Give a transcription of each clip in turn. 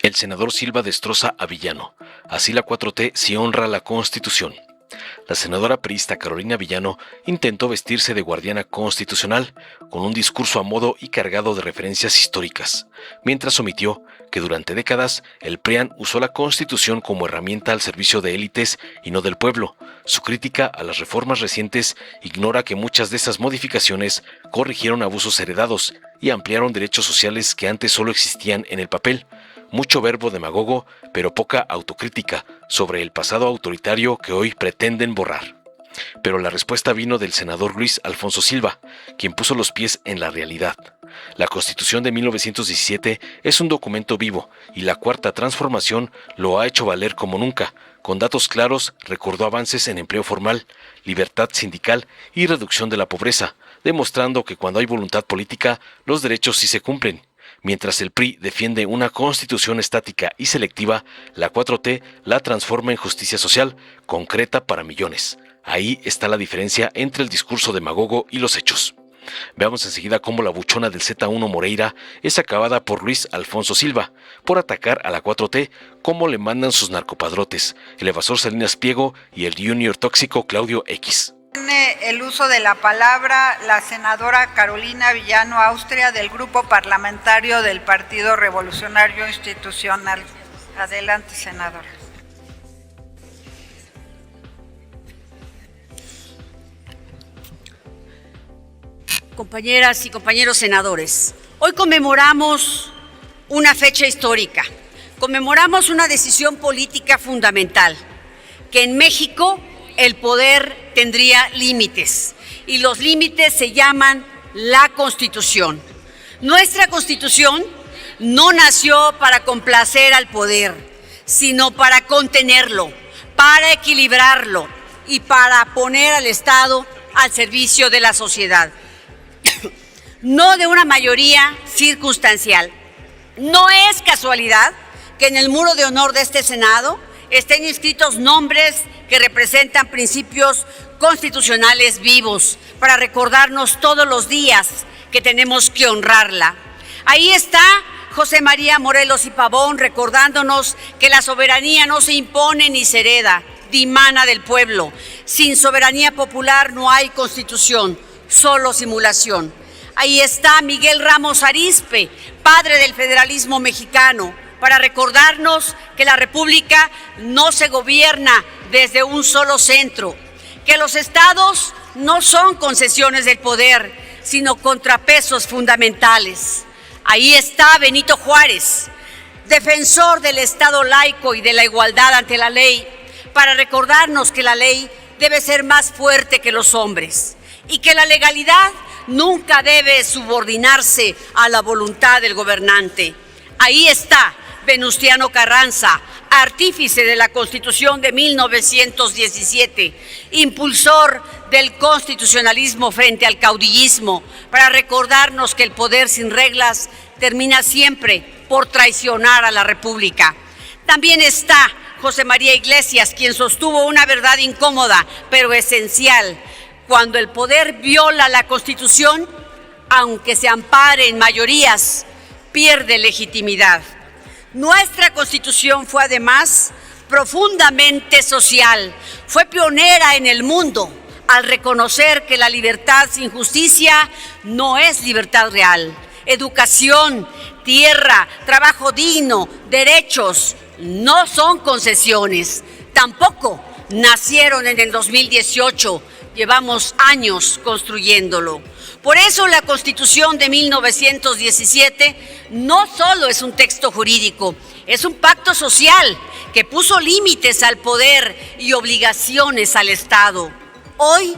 El senador Silva destroza a Villano. Así la 4T sí honra la Constitución. La senadora priista Carolina Villano intentó vestirse de guardiana constitucional, con un discurso a modo y cargado de referencias históricas, mientras omitió que durante décadas el PRIAN usó la Constitución como herramienta al servicio de élites y no del pueblo. Su crítica a las reformas recientes ignora que muchas de esas modificaciones corrigieron abusos heredados y ampliaron derechos sociales que antes solo existían en el papel. Mucho verbo demagogo, pero poca autocrítica sobre el pasado autoritario que hoy pretenden borrar. Pero la respuesta vino del senador Luis Alfonso Silva, quien puso los pies en la realidad. La Constitución de 1917 es un documento vivo y la Cuarta Transformación lo ha hecho valer como nunca. Con datos claros, recordó avances en empleo formal, libertad sindical y reducción de la pobreza, demostrando que cuando hay voluntad política, los derechos sí se cumplen. Mientras el PRI defiende una constitución estática y selectiva, la 4T la transforma en justicia social, concreta para millones. Ahí está la diferencia entre el discurso demagogo y los hechos. Veamos enseguida cómo la buchona del Z1 Moreira es acabada por Luis Alfonso Silva, por atacar a la 4T, como le mandan sus narcopadrotes, el evasor Salinas Pliego y el junior tóxico Claudio X. Tiene el uso de la palabra la senadora Carolina Villano Austria del Grupo Parlamentario del Partido Revolucionario Institucional. Adelante, senadora. Compañeras y compañeros senadores, hoy conmemoramos una fecha histórica, conmemoramos una decisión política fundamental, que en México el poder tendría límites y los límites se llaman la Constitución. Nuestra Constitución no nació para complacer al poder, sino para contenerlo, para equilibrarlo y para poner al Estado al servicio de la sociedad, no de una mayoría circunstancial. No es casualidad que en el muro de honor de este Senado estén inscritos nombres que representan principios constitucionales vivos para recordarnos todos los días que tenemos que honrarla. Ahí está José María Morelos y Pavón recordándonos que la soberanía no se impone ni se hereda, dimana del pueblo. Sin soberanía popular no hay constitución, solo simulación. Ahí está Miguel Ramos Arizpe, padre del federalismo mexicano, para recordarnos que la República no se gobierna desde un solo centro, que los estados no son concesiones del poder, sino contrapesos fundamentales. Ahí está Benito Juárez, defensor del Estado laico y de la igualdad ante la ley, para recordarnos que la ley debe ser más fuerte que los hombres y que la legalidad nunca debe subordinarse a la voluntad del gobernante. Ahí está Venustiano Carranza, artífice de la Constitución de 1917, impulsor del constitucionalismo frente al caudillismo, para recordarnos que el poder sin reglas termina siempre por traicionar a la República. También está José María Iglesias, quien sostuvo una verdad incómoda, pero esencial. Cuando el poder viola la Constitución, aunque se ampare en mayorías, pierde legitimidad. Nuestra Constitución fue además profundamente social, fue pionera en el mundo al reconocer que la libertad sin justicia no es libertad real. Educación, tierra, trabajo digno, derechos no son concesiones, tampoco nacieron en el 2018, llevamos años construyéndolo. Por eso la Constitución de 1917 no solo es un texto jurídico, es un pacto social que puso límites al poder y obligaciones al Estado. Hoy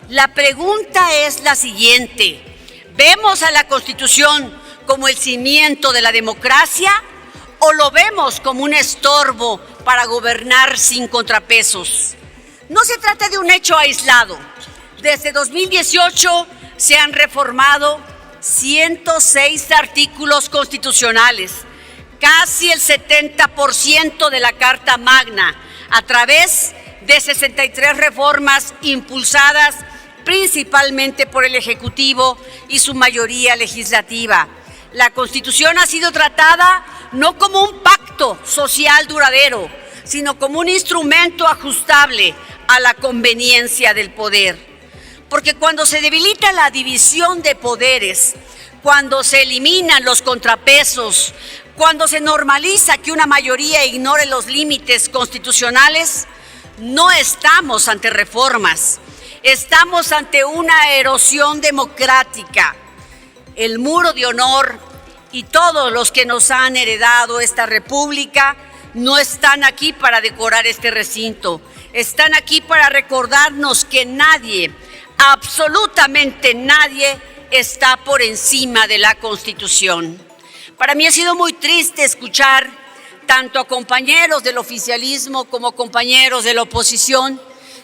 la pregunta es la siguiente: ¿vemos a la Constitución como el cimiento de la democracia o lo vemos como un estorbo para gobernar sin contrapesos? No se trata de un hecho aislado. Desde 2018 se han reformado 106 artículos constitucionales, casi el 70% de la Carta Magna, a través de 63 reformas impulsadas principalmente por el Ejecutivo y su mayoría legislativa. La Constitución ha sido tratada no como un pacto pacto social duradero, sino como un instrumento ajustable a la conveniencia del poder. Porque cuando se debilita la división de poderes, cuando se eliminan los contrapesos, cuando se normaliza que una mayoría ignore los límites constitucionales, no estamos ante reformas, estamos ante una erosión democrática. El muro de honor y todos los que nos han heredado esta república no están aquí para decorar este recinto, están aquí para recordarnos que nadie, absolutamente nadie, está por encima de la Constitución. Para mí ha sido muy triste escuchar tanto a compañeros del oficialismo como compañeros de la oposición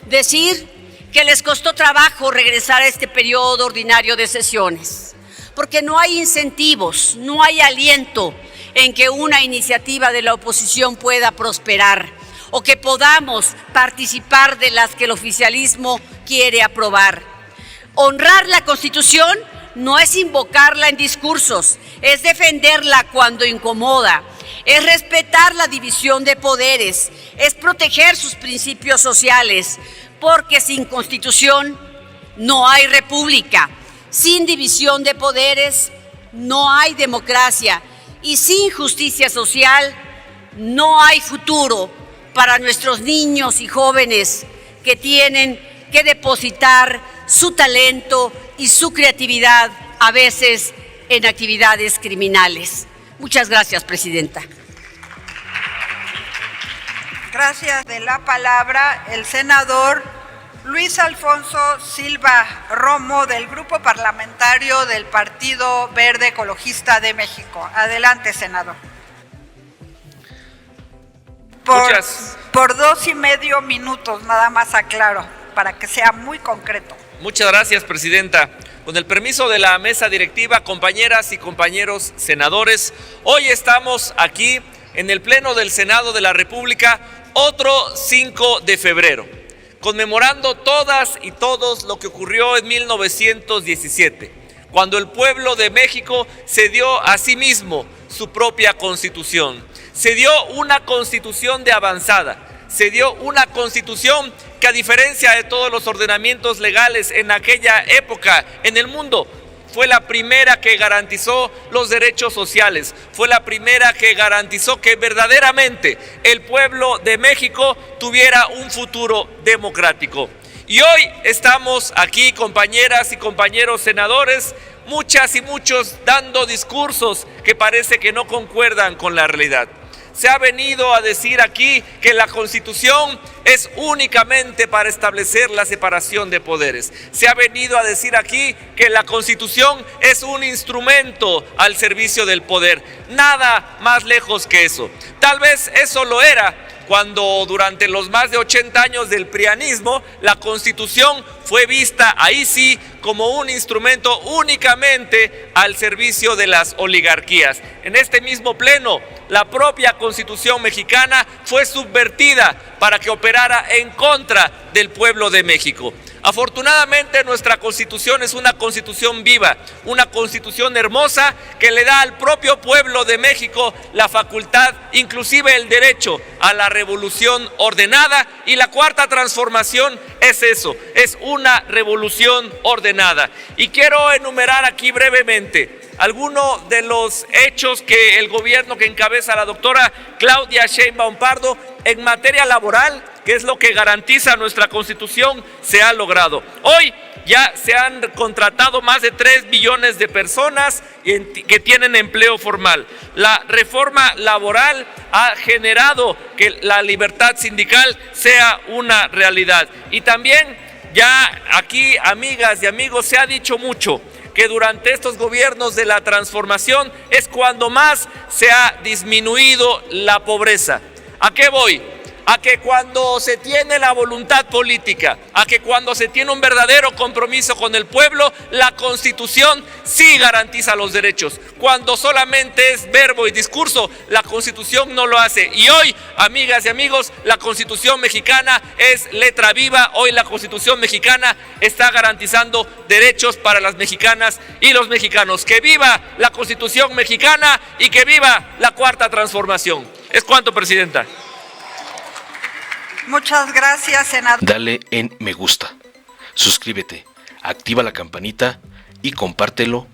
decir que les costó trabajo regresar a este periodo ordinario de sesiones, porque no hay incentivos, no hay aliento en que una iniciativa de la oposición pueda prosperar o que podamos participar de las que el oficialismo quiere aprobar. Honrar la Constitución no es invocarla en discursos, es defenderla cuando incomoda, es respetar la división de poderes, es proteger sus principios sociales, porque sin Constitución no hay república, sin división de poderes no hay democracia y sin justicia social no hay futuro para nuestros niños y jóvenes que tienen que depositar su talento y su creatividad, a veces en actividades criminales. Muchas gracias, Presidenta. Gracias. De la palabra el senador Luis Alfonso Silva Romo, del Grupo Parlamentario del Partido Verde Ecologista de México. Adelante, senador. Por 2.5 minutos, nada más aclaro, para que sea muy concreto. Muchas gracias, Presidenta. Con el permiso de la mesa directiva, compañeras y compañeros senadores, hoy estamos aquí en el Pleno del Senado de la República, otro 5 de febrero, conmemorando todas y todos lo que ocurrió en 1917, cuando el pueblo de México se dio a sí mismo su propia constitución. Se dio una constitución de avanzada, se dio una constitución que, a diferencia de todos los ordenamientos legales en aquella época en el mundo, fue la primera que garantizó los derechos sociales, fue la primera que garantizó que verdaderamente el pueblo de México tuviera un futuro democrático. Y hoy estamos aquí, compañeras y compañeros senadores, muchas y muchos dando discursos que parece que no concuerdan con la realidad. Se ha venido a decir aquí que la Constitución es únicamente para establecer la separación de poderes. Se ha venido a decir aquí que la Constitución es un instrumento al servicio del poder. Nada más lejos que eso. Tal vez eso lo era cuando durante los más de 80 años del prianismo la Constitución fue vista ahí sí como un instrumento únicamente al servicio de las oligarquías. En este mismo pleno, la propia Constitución mexicana fue subvertida para que operara en contra del pueblo de México. Afortunadamente, nuestra Constitución es una Constitución viva, una Constitución hermosa que le da al propio pueblo de México la facultad, inclusive el derecho a la revolución ordenada, y la cuarta transformación es eso, es una revolución ordenada. Y quiero enumerar aquí brevemente algunos de los hechos que el gobierno que encabeza la doctora Claudia Sheinbaum Pardo en materia laboral, que es lo que garantiza nuestra Constitución, se ha logrado. Hoy ya se han contratado más de 3 millones de personas que tienen empleo formal. La reforma laboral ha generado que la libertad sindical sea una realidad. Y también ya aquí, amigas y amigos, se ha dicho mucho que durante estos gobiernos de la transformación es cuando más se ha disminuido la pobreza. ¿A qué voy? A que cuando se tiene la voluntad política, a que cuando se tiene un verdadero compromiso con el pueblo, la Constitución sí garantiza los derechos. Cuando solamente es verbo y discurso, la Constitución no lo hace. Y hoy, amigas y amigos, la Constitución mexicana es letra viva. Hoy la Constitución mexicana está garantizando derechos para las mexicanas y los mexicanos. ¡Que viva la Constitución mexicana y que viva la cuarta transformación! Es cuanto, Presidenta. Muchas gracias, senador. Dale en me gusta, suscríbete, activa la campanita y compártelo para